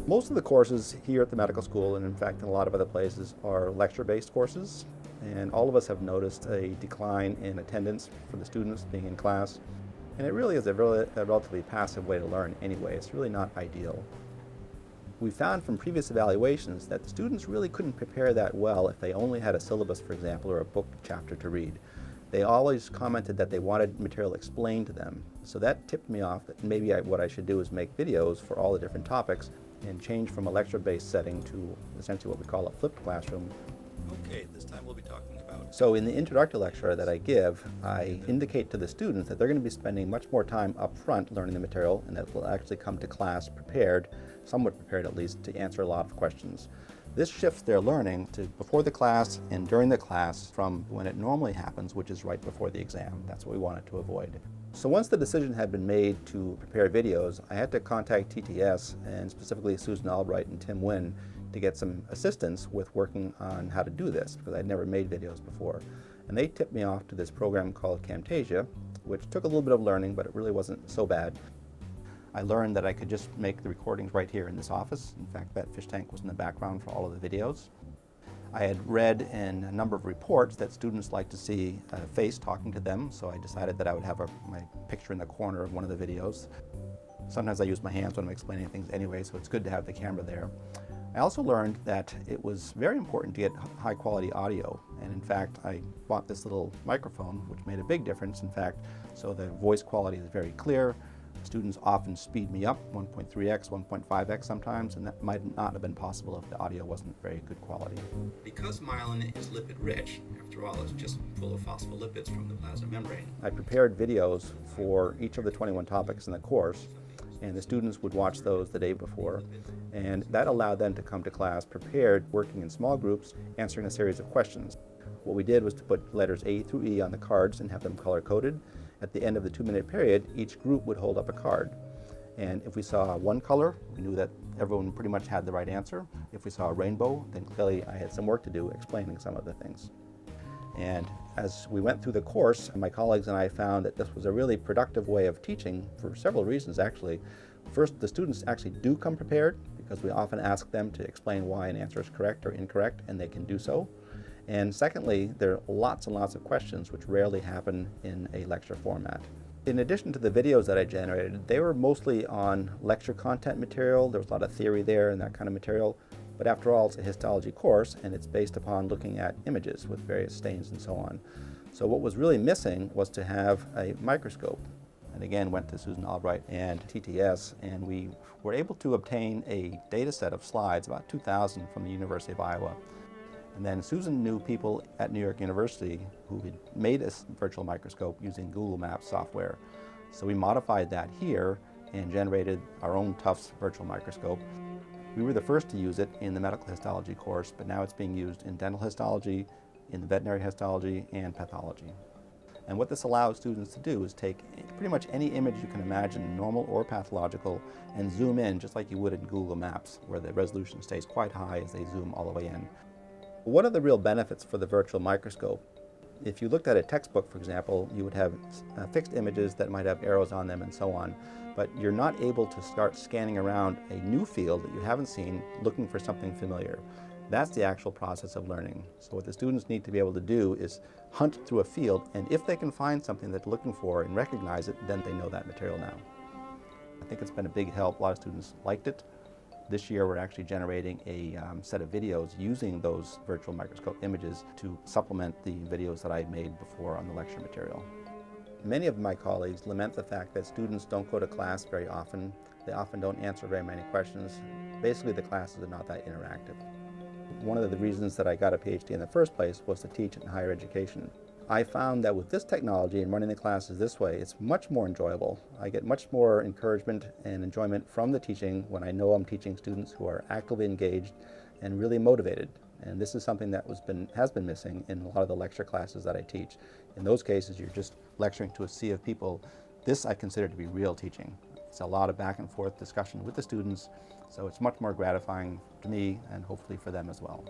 Most of the courses here at the medical school, and in fact in a lot of other places, are lecture-based courses. And all of us have noticed a decline in attendance for the students being in class. And it really is a relatively passive way to learn anyway. It's really not ideal. We found from previous evaluations that students really couldn't prepare that well if they only had a syllabus, for example, or a book chapter to read. They always commented that they wanted material explained to them. So that tipped me off that maybe what I should do is make videos for all the different topics and change from a lecture-based setting to essentially what we call a flipped classroom. Okay, this time we'll be talking about... So in the introductory lecture that I give, I indicate to the students that they're going to be spending much more time up front learning the material and that will actually come to class prepared, somewhat prepared at least, to answer a lot of questions. This shifts their learning to before the class and during the class from when it normally happens, which is right before the exam. That's what we wanted to avoid. So once the decision had been made to prepare videos, I had to contact TTS and specifically Susan Albright and Tim Wynn to get some assistance with working on how to do this because I'd never made videos before. And they tipped me off to this program called Camtasia, which took a little bit of learning, but it really wasn't so bad. I learned that I could just make the recordings right here in this office. In fact, that fish tank was in the background for all of the videos. I had read in a number of reports that students like to see a face talking to them, so I decided that I would have my picture in the corner of one of the videos. Sometimes I use my hands when I'm explaining things anyway, so it's good to have the camera there. I also learned that it was very important to get high quality audio, and in fact I bought this little microphone which made a big difference, in fact, so the voice quality is very clear. Students often speed me up 1.3x, 1.5x sometimes, and that might not have been possible if the audio wasn't very good quality. Because myelin is lipid rich, after all it's just full of phospholipids from the plasma membrane, I prepared videos for each of the 21 topics in the course, and the students would watch those the day before, and that allowed them to come to class prepared, working in small groups, answering a series of questions. What we did was to put letters A through E on the cards and have them color-coded. At the end of the 2-minute period, each group would hold up a card. And if we saw one color, we knew that everyone pretty much had the right answer. If we saw a rainbow, then clearly I had some work to do explaining some of the things. And as we went through the course, my colleagues and I found that this was a really productive way of teaching for several reasons, actually. First, the students actually do come prepared because we often ask them to explain why an answer is correct or incorrect, and they can do so. And secondly, there are lots and lots of questions which rarely happen in a lecture format. In addition to the videos that I generated, they were mostly on lecture content material. There was a lot of theory there and that kind of material. But after all, it's a histology course and it's based upon looking at images with various stains and so on. So what was really missing was to have a microscope. And again, went to Susan Albright and TTS, and we were able to obtain a data set of slides, about 2,000 from the University of Iowa. And then Susan knew people at New York University who had made a virtual microscope using Google Maps software. So we modified that here and generated our own Tufts virtual microscope. We were the first to use it in the medical histology course, but now it's being used in dental histology, in the veterinary histology, and pathology. And what this allows students to do is take pretty much any image you can imagine, normal or pathological, and zoom in just like you would in Google Maps, where the resolution stays quite high as they zoom all the way in. One of the real benefits for the virtual microscope, if you looked at a textbook, for example, you would have fixed images that might have arrows on them and so on, but you're not able to start scanning around a new field that you haven't seen, looking for something familiar. That's the actual process of learning. So what the students need to be able to do is hunt through a field, and if they can find something that they're looking for and recognize it, then they know that material now. I think it's been a big help. A lot of students liked it. This year we're actually generating a set of videos using those virtual microscope images to supplement the videos that I made before on the lecture material. Many of my colleagues lament the fact that students don't go to class very often. They often don't answer very many questions. Basically, the classes are not that interactive. One of the reasons that I got a PhD in the first place was to teach in higher education. I found that with this technology and running the classes this way, it's much more enjoyable. I get much more encouragement and enjoyment from the teaching when I know I'm teaching students who are actively engaged and really motivated. And this is something that has been missing in a lot of the lecture classes that I teach. In those cases, you're just lecturing to a sea of people. This I consider to be real teaching. It's a lot of back and forth discussion with the students, so it's much more gratifying to me and hopefully for them as well.